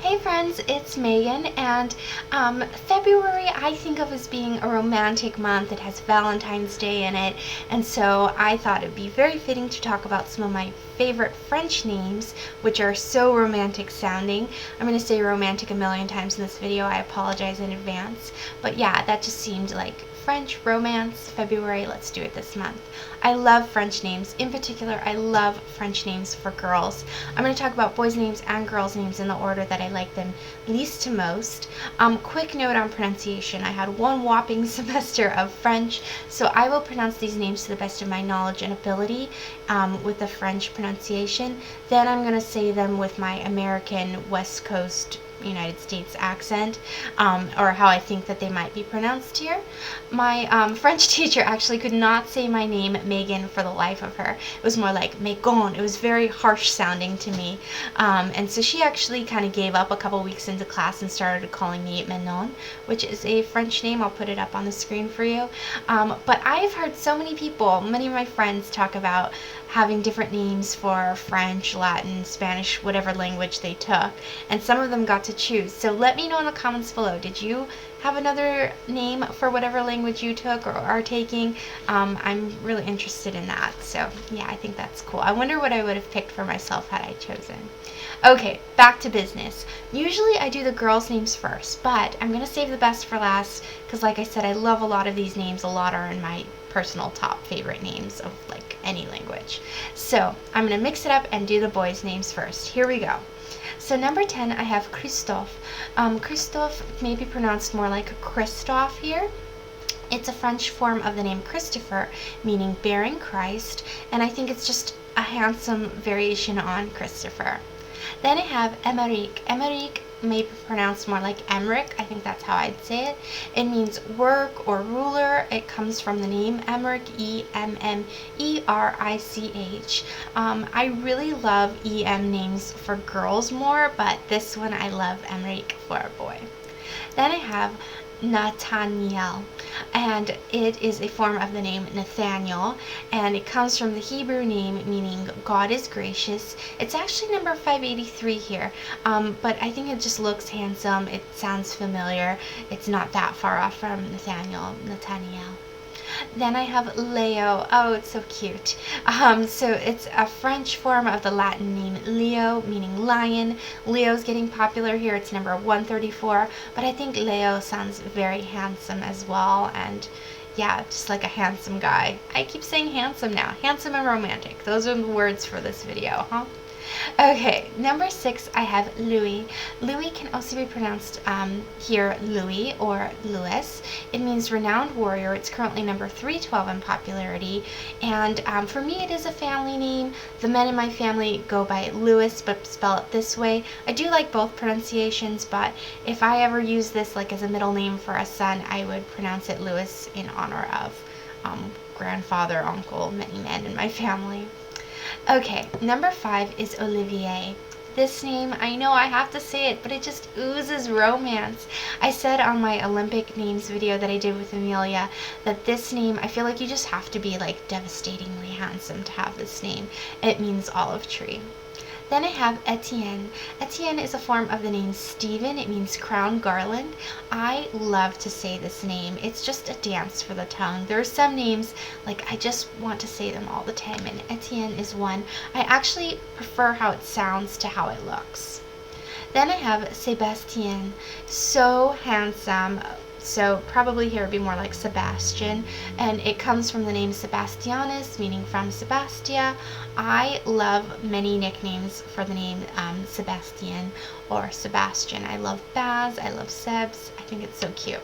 Hey friends, it's Megan, and February I think of as being a romantic month. It has Valentine's Day in it, and so I thought it'd be very fitting to talk about some of my favorite French names, which are so romantic sounding. I'm going to say romantic a million times in this video, I apologize in advance, but yeah, that just seemed like French romance, February, let's do it this month. I love French names. In particular, I love French names for girls. I'm going to talk about boys' names and girls' names in the order that I like them least to most. Quick note on pronunciation. I had one whopping semester of French, so I will pronounce these names to the best of my knowledge and ability with the French pronunciation. Then I'm going to say them with my American West Coast United States accent, or how I think that they might be pronounced here. My French teacher actually could not say my name Megan for the life of her. It was more like Megan. It was very harsh sounding to me, and so she actually kind of gave up a couple weeks into class and started calling me Manon, which is a French name. I'll put it up on the screen for you. But I've heard so many people, many of my friends, talk about having different names for French, Latin, Spanish, whatever language they took, and some of them got to choose. So let me know in the comments below, did you have another name for whatever language you took or are taking? I'm really interested in that, so yeah, I think that's cool. I wonder what I would have picked for myself had I chosen. Okay, back to business. Usually I do the girls' names first, but I'm going to save the best for last because, like I said, I love a lot of these names. A lot are in my personal top favorite names of like any language. So I'm going to mix it up and do the boys' names first. Here we go. So number 10, I have Christophe. Christophe may be pronounced more like Christoph here. It's a French form of the name Christopher, meaning bearing Christ, and I think it's just a handsome variation on Christopher. Then I have Emeric. Emeric may be pronounced more like Emeric. I think that's how I'd say it. It means work or ruler. It comes from the name Emeric, E-M-M-E-R-I-C-H. I really love E-M names for girls more, but this one I love Emeric for a boy. Then I have Nathaniel, and it is a form of the name Nathaniel, and it comes from the Hebrew name meaning God is gracious. It's actually number 583 here, but I think it just looks handsome. It sounds familiar. It's not that far off from Nathaniel. Then I have Leo. Oh, it's so cute. So it's a French form of the Latin name Leo, meaning lion. Leo's getting popular here. It's number 134, but I think Leo sounds very handsome as well, and yeah, just like a handsome guy. I keep saying handsome now. Handsome and romantic. Those are the words for this video, huh? Okay, number 6, I have Louis. Louis can also be pronounced here Louis or Louis. It means renowned warrior. It's currently number 312 in popularity, and for me it is a family name. The men in my family go by Louis, but spell it this way. I do like both pronunciations, but if I ever use this like as a middle name for a son, I would pronounce it Louis in honor of grandfather, uncle, many men in my family. Okay, number 5 is Olivier. This name, I know I have to say it, but it just oozes romance. I said on my Olympic names video that I did with Amelia that this name, I feel like you just have to be like devastatingly handsome to have this name. It means olive tree. Then I have Étienne. Étienne is a form of the name Stephen. It means crown garland. I love to say this name. It's just a dance for the tongue. There are some names, like I just want to say them all the time, and Étienne is one. I actually prefer how it sounds to how it looks. Then I have Sébastien. So handsome. So probably here would be more like Sebastian, and it comes from the name Sebastianus, meaning from Sebastia. I love many nicknames for the name Sebastian or Sebastian. I love Baz, I love Sebs. I think it's so cute.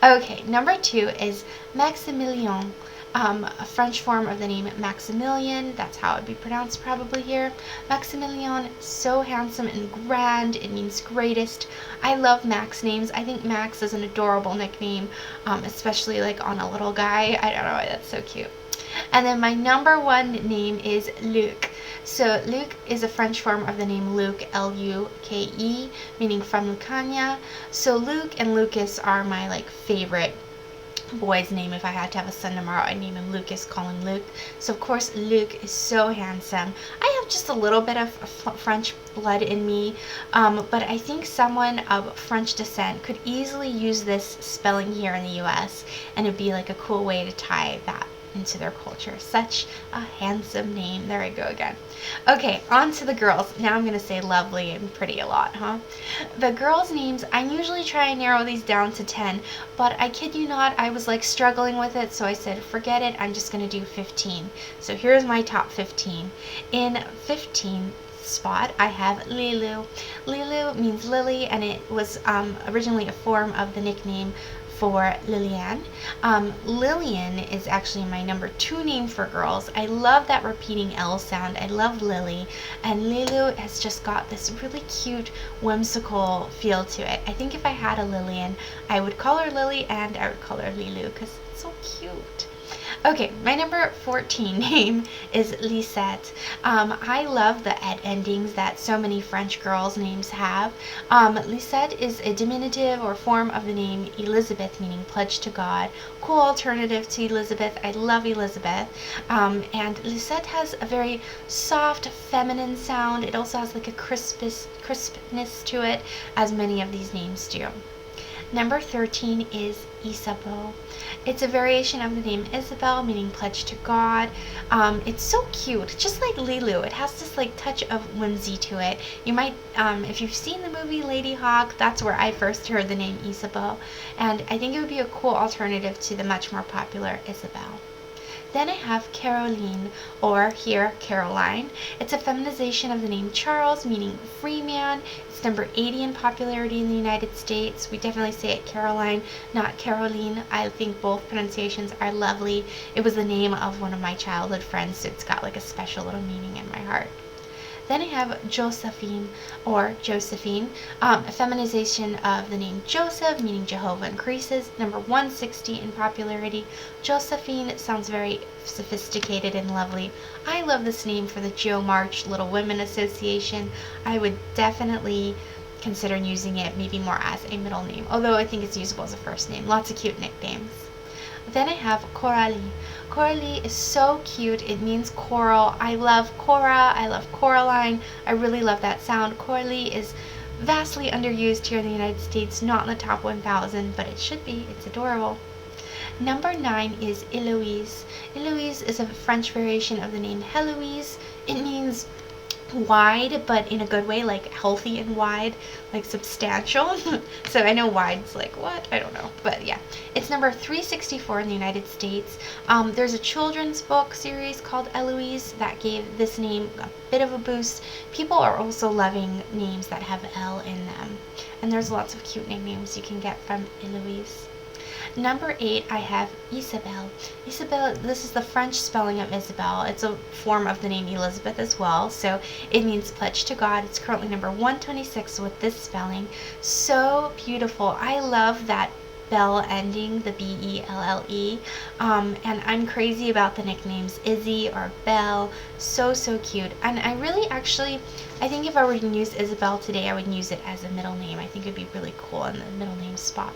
Okay, number 2 is Maximilien. A French form of the name Maximilian. That's how it would be pronounced probably here. Maximilien, so handsome and grand. It means greatest. I love Max names. I think Max is an adorable nickname, especially like on a little guy. I don't know why that's so cute. And then my number 1 name is Luc. So Luc is a French form of the name Luke, L-U-K-E, meaning from Lucania. So Luc and Lucas are my like favorite boy's name. If I had to have a son tomorrow, I'd name him Lucas, call him Luke. So of course Luke is so handsome. I have just a little bit of French blood in me, but I think someone of French descent could easily use this spelling here in the US, and it'd be like a cool way to tie that into their culture. Such a handsome name. There I go again. Okay, on to the girls. Now I'm going to say lovely and pretty a lot, huh? The girls' names, I usually try and narrow these down to 10, but I kid you not, I was like struggling with it, so I said, forget it, I'm just going to do 15. So here's my top 15. In 15 spot, I have Lilou. Lilou means lily, and it was originally a form of the nickname for Lillian. Lillian is actually my number 2 name for girls. I love that repeating L sound. I love Lily, and Lilou has just got this really cute, whimsical feel to it. I think if I had a Lillian, I would call her Lily and I would call her Lilou because it's so cute. Okay, my number 14 name is Lisette. I love the ed endings that so many French girls' names have. Lisette is a diminutive or form of the name Elizabeth, meaning pledge to God. Cool alternative to Elizabeth. I love Elizabeth. And Lisette has a very soft, feminine sound. It also has like a crispness to it, as many of these names do. Number 13 is Isabeau. It's a variation of the name Isabelle, meaning pledge to God. It's so cute, just like Lilou. It has this like touch of whimsy to it. You might, if you've seen the movie Lady Hawk, that's where I first heard the name Isabeau, and I think it would be a cool alternative to the much more popular Isabelle. Then I have Caroline, or here Caroline. It's a feminization of the name Charles, meaning free man. It's number 80 in popularity in the United States. We definitely say it Caroline, not Caroline. I think both pronunciations are lovely. It was the name of one of my childhood friends, so it's got like a special little meaning in my heart. Then I have Josephine, or Josephine, a feminization of the name Joseph, meaning Jehovah increases, number 160 in popularity. Josephine sounds very sophisticated and lovely. I love this name for the Jo March Little Women Association. I would definitely consider using it maybe more as a middle name, although I think it's usable as a first name. Lots of cute nicknames. Then I have Coralie. Coralie is so cute. It means coral. I love Cora. I love Coraline. I really love that sound. Coralie is vastly underused here in the United States, not in the top 1,000, but it should be. It's adorable. Number 9 is Éloise. Éloise is a French variation of the name Heloise. It means wide, but in a good way, like healthy and wide, like substantial. So I know wide's like, what? I don't know. But yeah, it's number 364 in the United States. There's a children's book series called Eloise that gave this name a bit of a boost. People are also loving names that have L in them. And there's lots of cute nicknames you can get from Eloise. Number 8, I have Isabelle. Isabelle, this is the French spelling of Isabelle. It's a form of the name Elizabeth as well, so it means pledge to God. It's currently number 126 with this spelling. So beautiful. I love that Belle ending, the B-E-L-L-E, and I'm crazy about the nicknames Izzy or Belle. So cute. And I really actually, I think if I were to use Isabelle today, I would use it as a middle name. I think it would be really cool in the middle name spot.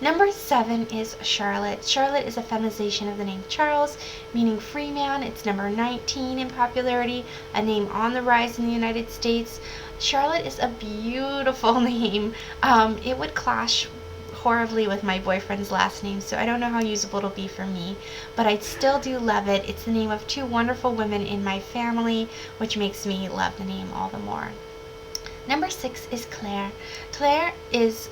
Number 7 is Charlotte. Charlotte is a feminization of the name Charles, meaning free man. It's number 19 in popularity, a name on the rise in the United States. Charlotte is a beautiful name. It would clash horribly with my boyfriend's last name, so I don't know how usable it'll be for me, but I still do love it. It's the name of 2 wonderful women in my family, which makes me love the name all the more. Number 6 is Claire. Claire is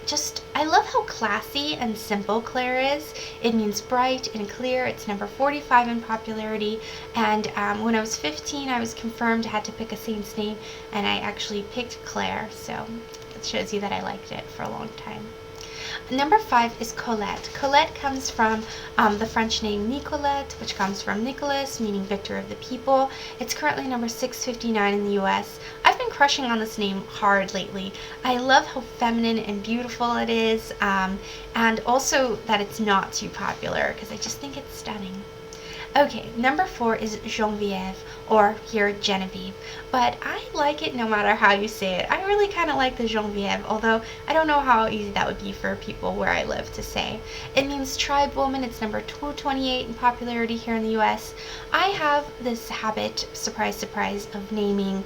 just, I love how classy and simple Claire is. It means bright and clear. It's number 45 in popularity, and when I was 15 I was confirmed, had to pick a saint's name, and I actually picked Claire, so it shows you that I liked it for a long time. Number 5 is Colette. Colette comes from the French name Nicolette, which comes from Nicholas, meaning victor of the people. It's currently number 659 in the US. I've been crushing on this name hard lately. I love how feminine and beautiful it is, and also that it's not too popular, because I just think it's stunning. Okay, number 4 is Geneviève, or here Genevieve, but I like it no matter how you say it. I really kind of like the Geneviève, although I don't know how easy that would be for people where I live to say. It means tribe woman. It's number 228 in popularity here in the US. I have this habit, surprise, surprise, of naming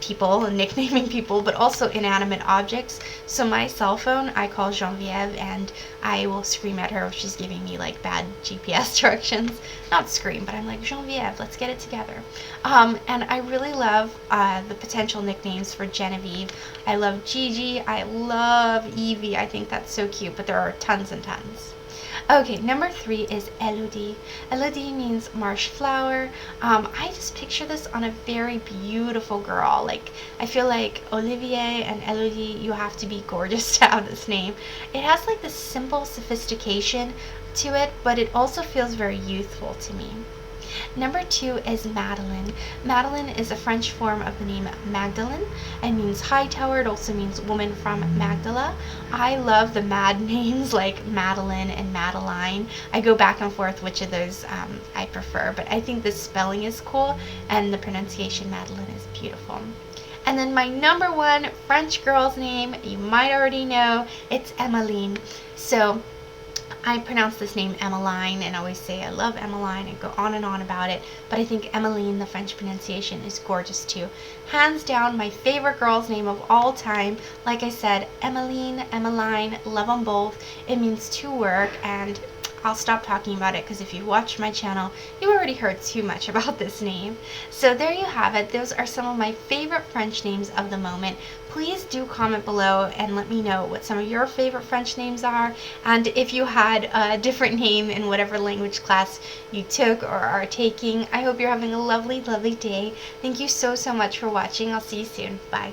people and nicknaming people, but also inanimate objects. So my cell phone I call Geneviève, and I will scream at her if she's giving me like bad GPS directions. Not scream, but I'm like, Geneviève, let's get it together. And I really love the potential nicknames for Genevieve. I love Gigi, I love Evie, I think that's so cute, but there are tons and tons. Okay, number 3 is Elodie. Elodie means marsh flower. I just picture this on a very beautiful girl. Like, I feel like Olivier and Elodie, you have to be gorgeous to have this name. It has like this simple sophistication to it, but it also feels very youthful to me. Number 2 is Madeline. Madeline is a French form of the name Magdalene and means high tower. It also means woman from Magdala. I love the mad names like Madeline and Madeline. I go back and forth which of those I prefer, but I think the spelling is cool and the pronunciation Madeline is beautiful. And then my number 1 French girl's name, you might already know, it's Emmeline. So I pronounce this name Emmeline and always say I love Emmeline and go on and on about it, but I think Emmeline, the French pronunciation, is gorgeous too. Hands down, my favorite girl's name of all time. Like I said, Emmeline, Emmeline, love them both. It means to work, and I'll stop talking about it because if you watched my channel, you already heard too much about this name. So there you have it. Those are some of my favorite French names of the moment. Please do comment below and let me know what some of your favorite French names are, and if you had a different name in whatever language class you took or are taking. I hope you're having a lovely, lovely day. Thank you so much for watching. I'll see you soon. Bye.